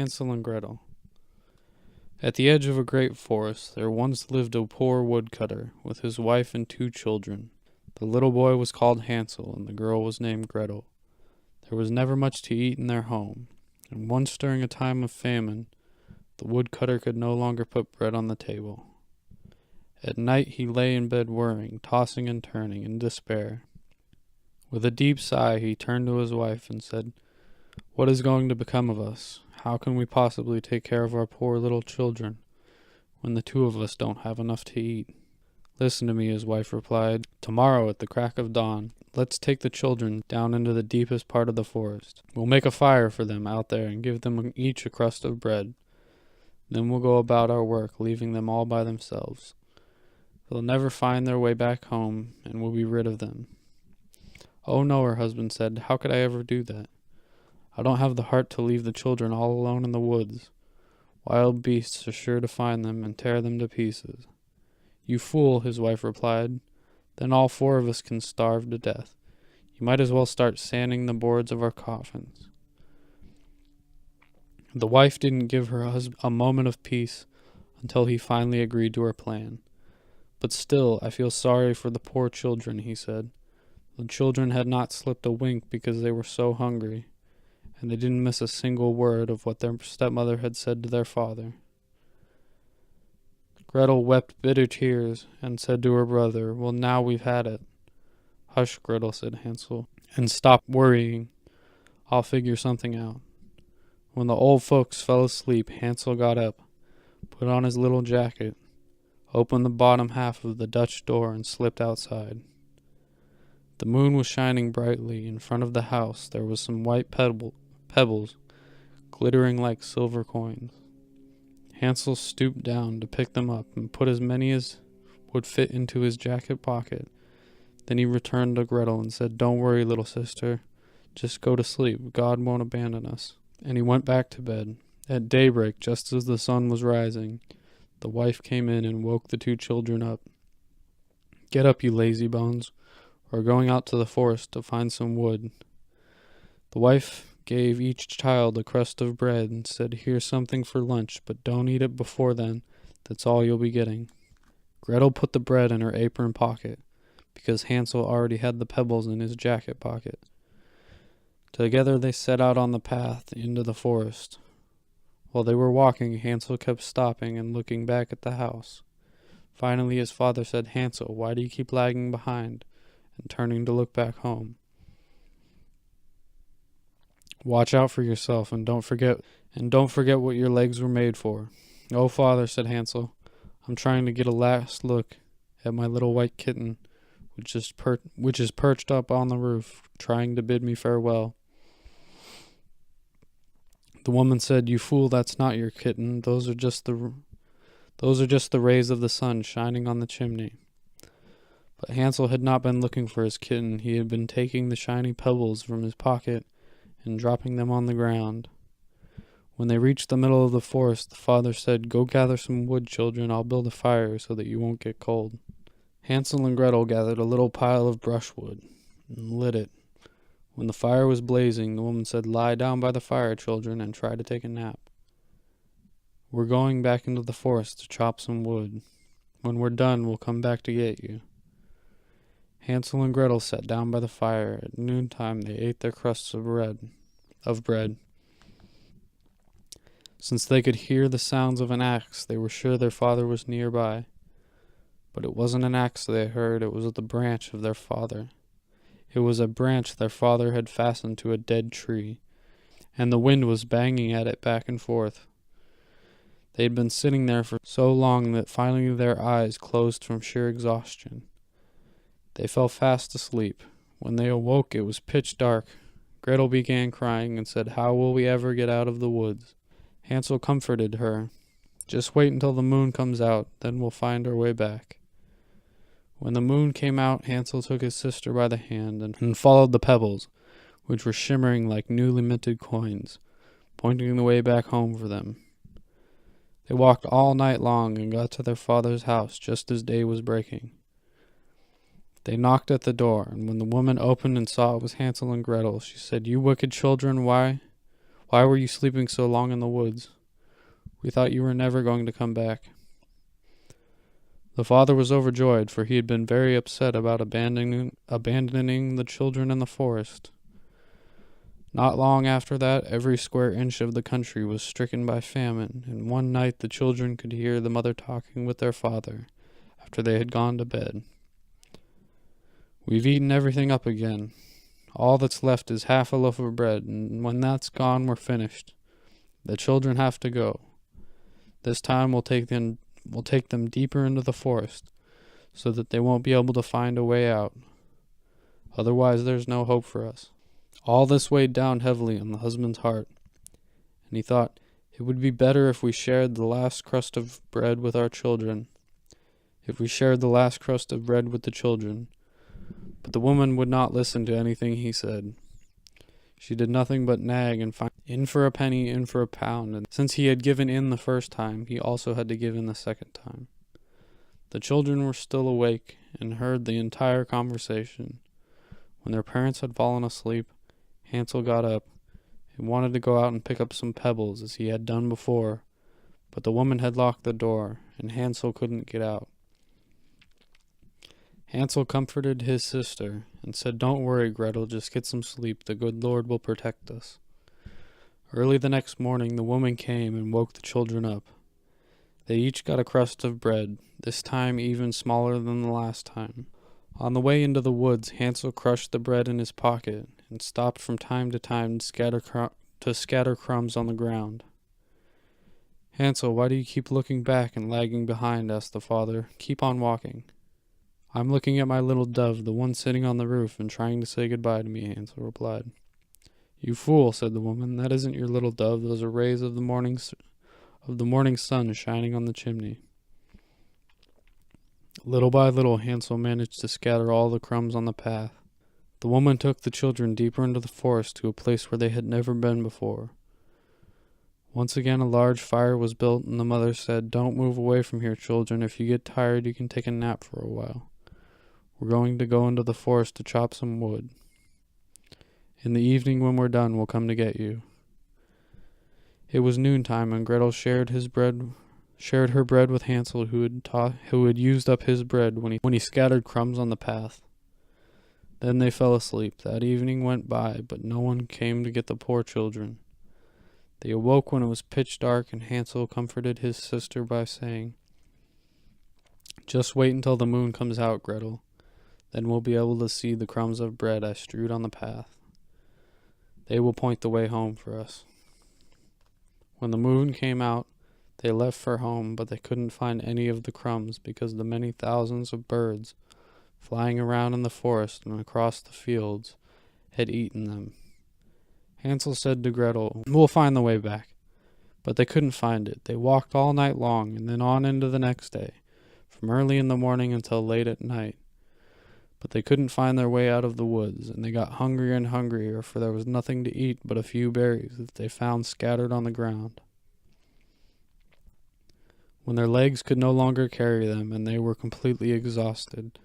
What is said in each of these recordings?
Hansel and Gretel. At the edge of a great forest there once lived a poor woodcutter with his wife and 2 children. The little boy was called Hansel, and the girl was named Gretel. There was never much to eat in their home, and once during a time of famine, the woodcutter could no longer put bread on the table. At night he lay in bed worrying, tossing and turning in despair. With a deep sigh he turned to his wife and said, "What is going to become of us? How can we possibly take care of our poor little children when the 2 of us don't have enough to eat?" "Listen to me," his wife replied. "Tomorrow at the crack of dawn, let's take the children down into the deepest part of the forest. We'll make a fire for them out there and give them each a crust of bread. Then we'll go about our work, leaving them all by themselves. They'll never find their way back home, and we'll be rid of them." "Oh no," her husband said. "How could I ever do that? I don't have the heart to leave the children all alone in the woods. Wild beasts are sure to find them and tear them to pieces." "You fool," his wife replied. "Then all 4 of us can starve to death. You might as well start sanding the boards of our coffins." The wife didn't give her husband a moment of peace until he finally agreed to her plan. "But still, I feel sorry for the poor children," he said. The children had not slept a wink because they were so hungry, and they didn't miss a single word of what their stepmother had said to their father. Gretel wept bitter tears and said to her brother, "Well, now we've had it." "Hush, Gretel," said Hansel, "and stop worrying. I'll figure something out." When the old folks fell asleep, Hansel got up, put on his little jacket, opened the bottom half of the Dutch door, and slipped outside. The moon was shining brightly. In front of the house there was some white pebbles glittering like silver coins. Hansel stooped down to pick them up and put as many as would fit into his jacket pocket. Then he returned to Gretel and said, "Don't worry, little sister. Just go to sleep. God won't abandon us." And he went back to bed. At daybreak, just as the sun was rising, the wife came in and woke the 2 children up. "Get up, you lazy bones. We're going out to the forest to find some wood." The wife gave each child a crust of bread and said, "Here's something for lunch, but don't eat it before then. That's all you'll be getting." Gretel put the bread in her apron pocket, because Hansel already had the pebbles in his jacket pocket. Together they set out on the path into the forest. While they were walking, Hansel kept stopping and looking back at the house. Finally his father said, "Hansel, why do you keep lagging behind and turning to look back home? Watch out for yourself, and don't forget what your legs were made for." "Oh, father," said Hansel, "I'm trying to get a last look at my little white kitten, which is perched up on the roof, trying to bid me farewell." The woman said, "You fool, that's not your kitten. Those are just the rays of the sun shining on the chimney." But Hansel had not been looking for his kitten. He had been taking the shiny pebbles from his pocket and dropping them on the ground. When they reached the middle of the forest, the father said, "Go gather some wood, children. I'll build a fire so that you won't get cold." Hansel and Gretel gathered a little pile of brushwood and lit it. When the fire was blazing, the woman said, "Lie down by the fire, children, and try to take a nap. We're going back into the forest to chop some wood. When we're done, we'll come back to get you." Hansel and Gretel sat down by the fire. At noontime they ate their crusts of bread. Since they could hear the sounds of an axe, they were sure their father was nearby. But it wasn't an axe they heard, it was the branch of their father. It was a branch their father had fastened to a dead tree, and the wind was banging at it back and forth. They had been sitting there for so long that finally their eyes closed from sheer exhaustion. They fell fast asleep. When they awoke, it was pitch dark. Gretel began crying and said, "How will we ever get out of the woods?" Hansel comforted her. "Just wait until the moon comes out, then we'll find our way back." When the moon came out, Hansel took his sister by the hand and followed the pebbles, which were shimmering like newly minted coins, pointing the way back home for them. They walked all night long and got to their father's house just as day was breaking. They knocked at the door, and when the woman opened and saw it was Hansel and Gretel, she said, "You wicked children, why Why were you sleeping so long in the woods? We thought you were never going to come back." The father was overjoyed, for he had been very upset about abandoning the children in the forest. Not long after that, every square inch of the country was stricken by famine, and one night the children could hear the mother talking with their father after they had gone to bed. "We've eaten everything up again. All that's left is half a loaf of bread, and when that's gone, we're finished. The children have to go. This time we'll take them deeper into the forest, so that they won't be able to find a way out. Otherwise, there's no hope for us." All this weighed down heavily on the husband's heart, and he thought, "It would be better if we shared the last crust of bread with our children. If we shared the last crust of bread with the children." But the woman would not listen to anything he said. She did nothing but nag and find in for a penny, in for a pound, and since he had given in the first time, he also had to give in the second time. The children were still awake and heard the entire conversation. When their parents had fallen asleep, Hanzel got up and wanted to go out and pick up some pebbles as he had done before, but the woman had locked the door, and Hanzel couldn't get out. Hanzel comforted his sister and said, "Don't worry, Gretel, just get some sleep. The good Lord will protect us." Early the next morning the woman came and woke the children up. They each got a crust of bread, this time even smaller than the last time. On the way into the woods, Hanzel crushed the bread in his pocket and stopped from time to time to scatter crumbs on the ground. "Hanzel, why do you keep looking back and lagging behind?" asked the father. "Keep on walking." "I'm looking at my little dove, the one sitting on the roof and trying to say goodbye to me," Hanzel replied. "You fool," said the woman. "That isn't your little dove. Those are rays of the morning sun shining on the chimney." Little by little, Hanzel managed to scatter all the crumbs on the path. The woman took the children deeper into the forest to a place where they had never been before. Once again a large fire was built, and the mother said, "Don't move away from here, children. If you get tired, you can take a nap for a while. We're going to go into the forest to chop some wood. In the evening when we're done, we'll come to get you." It was noontime, and Gretel shared her bread with Hanzel, who had used up his bread when he scattered crumbs on the path. Then they fell asleep. That evening went by, but no one came to get the poor children. They awoke when it was pitch dark, and Hanzel comforted his sister by saying, "Just wait until the moon comes out, Gretel. Then we'll be able to see the crumbs of bread I strewed on the path. They will point the way home for us." When the moon came out, they left for home, but they couldn't find any of the crumbs because the many thousands of birds flying around in the forest and across the fields had eaten them. Hanzel said to Gretel, "We'll find the way back." But they couldn't find it. They walked all night long and then on into the next day, from early in the morning until late at night. But they couldn't find their way out of the woods, and they got hungrier and hungrier, for there was nothing to eat but a few berries that they found scattered on the ground. When their legs could no longer carry them, and they were completely exhausted,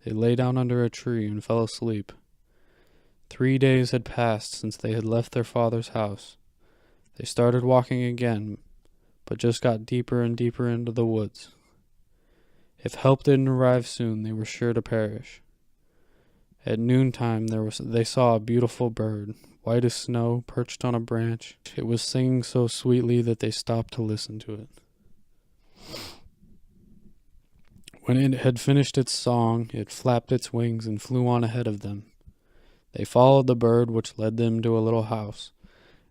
they lay down under a tree and fell asleep. 3 days had passed since they had left their father's house. They started walking again, but just got deeper and deeper into the woods. If help didn't arrive soon, they were sure to perish. At noontime they saw a beautiful bird, white as snow, perched on a branch. It was singing so sweetly that they stopped to listen to it. When it had finished its song, it flapped its wings and flew on ahead of them. They followed the bird, which led them to a little house,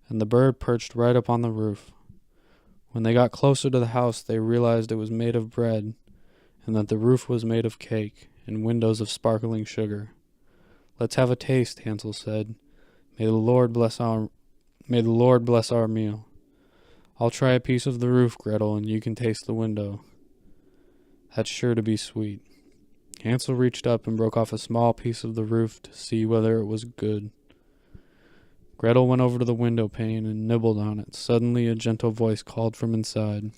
and the bird perched right up on the roof. When they got closer to the house, they realized it was made of bread, and that the roof was made of cake, and windows of sparkling sugar. "Let's have a taste," Hanzel said. May the Lord bless our meal. I'll try a piece of the roof, Gretel, and you can taste the window. That's sure to be sweet." Hanzel reached up and broke off a small piece of the roof to see whether it was good. Gretel went over to the window pane and nibbled on it. Suddenly a gentle voice called from inside,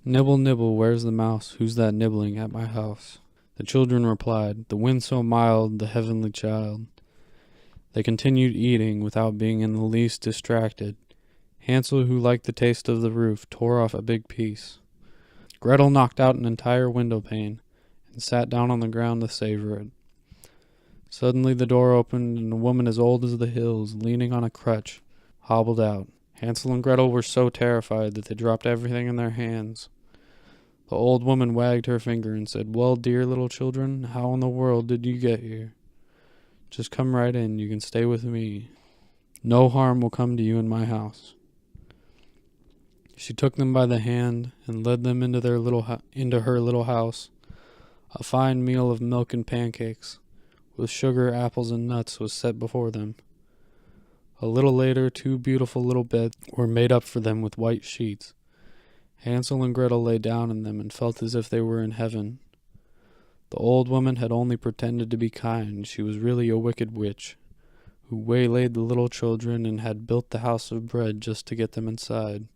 "Nibble, nibble, where's the mouse? Who's that nibbling at my house?" The children replied, "The wind so mild, the heavenly child." They continued eating without being in the least distracted. Hansel, who liked the taste of the roof, tore off a big piece. Gretel knocked out an entire window pane and sat down on the ground to savor it. Suddenly the door opened, and a woman as old as the hills, leaning on a crutch, hobbled out. Hansel and Gretel were so terrified that they dropped everything in their hands. The old woman wagged her finger and said, "Well, dear little children, how in the world did you get here? Just come right in, you can stay with me. No harm will come to you in my house." She took them by the hand and led them into her little house. A fine meal of milk and pancakes, with sugar, apples, and nuts, was set before them. A little later, 2 beautiful little beds were made up for them with white sheets. Hansel and Gretel lay down in them and felt as if they were in heaven. The old woman had only pretended to be kind. She was really a wicked witch, who waylaid the little children and had built the house of bread just to get them inside.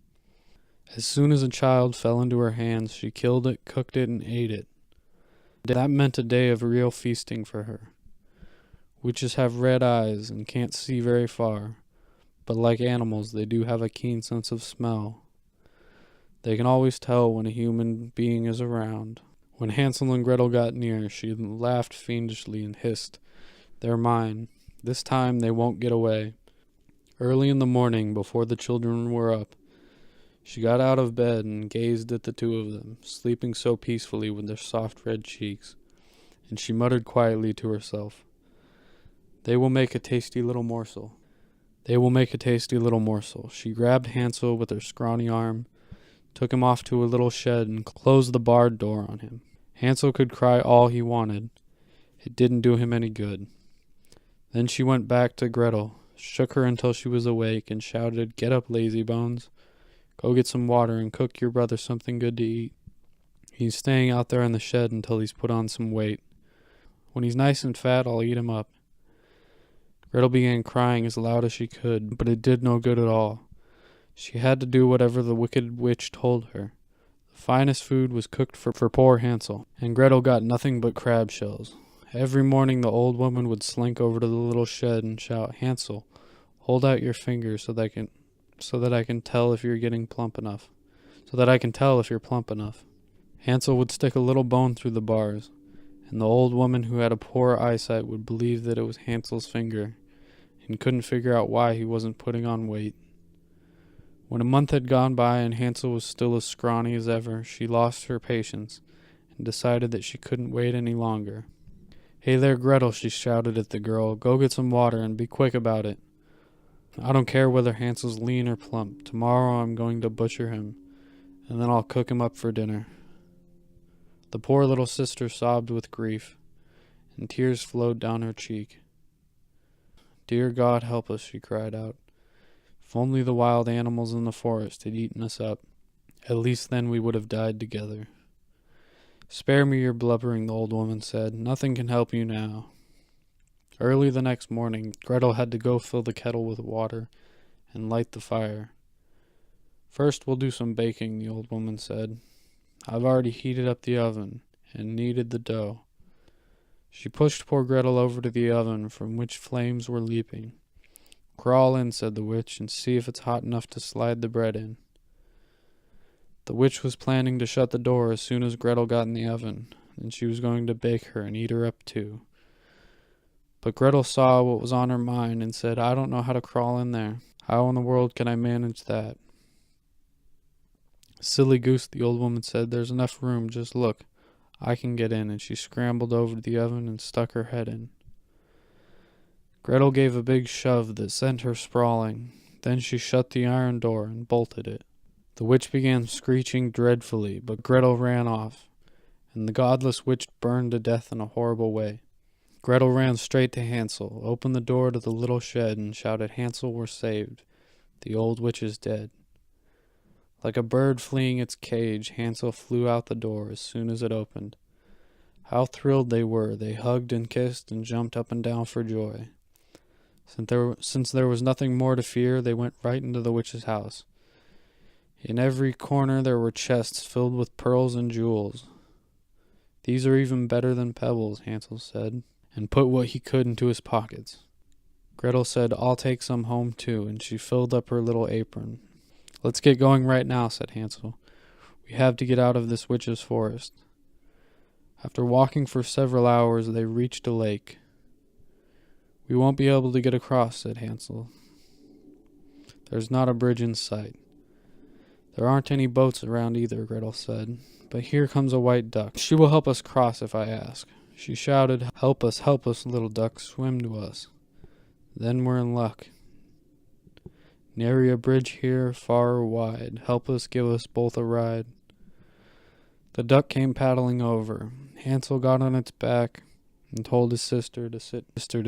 As soon as a child fell into her hands, she killed it, cooked it, and ate it. That meant a day of real feasting for her. Witches have red eyes and can't see very far, but like animals, they do have a keen sense of smell. They can always tell when a human being is around. When Hansel and Gretel got near, she laughed fiendishly and hissed, "They're mine. This time they won't get away." Early in the morning, before the children were up, she got out of bed and gazed at the 2 of them, sleeping so peacefully with their soft red cheeks, and she muttered quietly to herself, "They will make a tasty little morsel. They will make a tasty little morsel." She grabbed Hansel with her scrawny arm, took him off to a little shed, and closed the barred door on him. Hansel could cry all he wanted. It didn't do him any good. Then she went back to Gretel, shook her until she was awake, and shouted, "Get up, lazy bones. Go get some water and cook your brother something good to eat. He's staying out there in the shed until he's put on some weight. When he's nice and fat, I'll eat him up." Gretel began crying as loud as she could, but it did no good at all. She had to do whatever the wicked witch told her. The finest food was cooked for poor Hansel, and Gretel got nothing but crab shells. Every morning the old woman would slink over to the little shed and shout, "Hansel, hold out your finger so that I can tell if you're getting plump enough. So that I can tell if you're plump enough." Hansel would stick a little bone through the bars, and the old woman, who had a poor eyesight, would believe that it was Hansel's finger, and couldn't figure out why he wasn't putting on weight. When a month had gone by and Hansel was still as scrawny as ever, she lost her patience and decided that she couldn't wait any longer. "Hey there, Gretel," she shouted at the girl. "Go get some water and be quick about it. I don't care whether Hansel's lean or plump. Tomorrow I'm going to butcher him, and then I'll cook him up for dinner." The poor little sister sobbed with grief, and tears flowed down her cheek. "Dear God, help us," she cried out. "If only the wild animals in the forest had eaten us up. At least then we would have died together." "Spare me your blubbering," the old woman said. "Nothing can help you now." Early the next morning, Gretel had to go fill the kettle with water and light the fire. "First we'll do some baking," the old woman said. "I've already heated up the oven and kneaded the dough." She pushed poor Gretel over to the oven, from which flames were leaping. "Crawl in," said the witch, "and see if it's hot enough to slide the bread in." The witch was planning to shut the door as soon as Gretel got in the oven, and she was going to bake her and eat her up too. But Gretel saw what was on her mind and said, "I don't know how to crawl in there. How in the world can I manage that?" "Silly goose," the old woman said. "There's enough room. Just look. I can get in." And she scrambled over to the oven and stuck her head in. Gretel gave a big shove that sent her sprawling. Then she shut the iron door and bolted it. The witch began screeching dreadfully, but Gretel ran off, and the godless witch burned to death in a horrible way. Gretel ran straight to Hansel, opened the door to the little shed, and shouted, "Hansel, we're saved. The old witch is dead." Like a bird fleeing its cage, Hansel flew out the door as soon as it opened. How thrilled they were! They hugged and kissed and jumped up and down for joy. Since there was nothing more to fear, they went right into the witch's house. In every corner there were chests filled with pearls and jewels. "These are even better than pebbles," Hansel said, and put what he could into his pockets. Gretel said, "I'll take some home too," and she filled up her little apron. "Let's get going right now," said Hansel. "We have to get out of this witch's forest." After walking for several hours, they reached a lake. "We won't be able to get across," said Hansel. "There's not a bridge in sight." "There aren't any boats around either," Gretel said. "But here comes a white duck. She will help us cross if I ask." She shouted, help us, little duck, swim to us. Then we're in luck. Nary a bridge here, far or wide. Help us, give us both a ride." The duck came paddling over. Hansel got on its back and told his sister to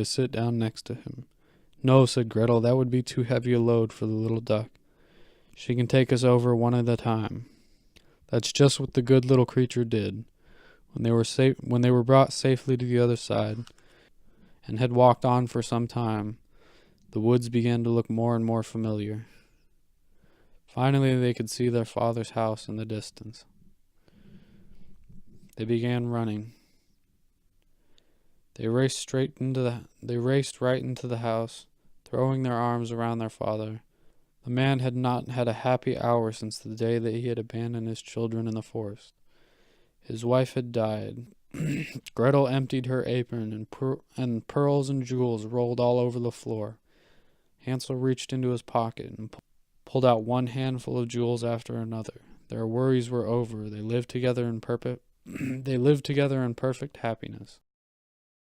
sit down next to him. "No," said Gretel, "that would be too heavy a load for the little duck. She can take us over one at a time." That's just what the good little creature did. When they were brought safely to the other side and had walked on for some time, the woods began to look more and more familiar. Finally, they could see their father's house in the distance. They began running. They raced right into the house, throwing their arms around their father. The man had not had a happy hour since the day that he had abandoned his children in the forest. His wife had died. Gretel emptied her apron, and pearls and jewels rolled all over the floor. Hansel reached into his pocket and pulled out one handful of jewels after another. Their worries were over. They lived together in perfect happiness.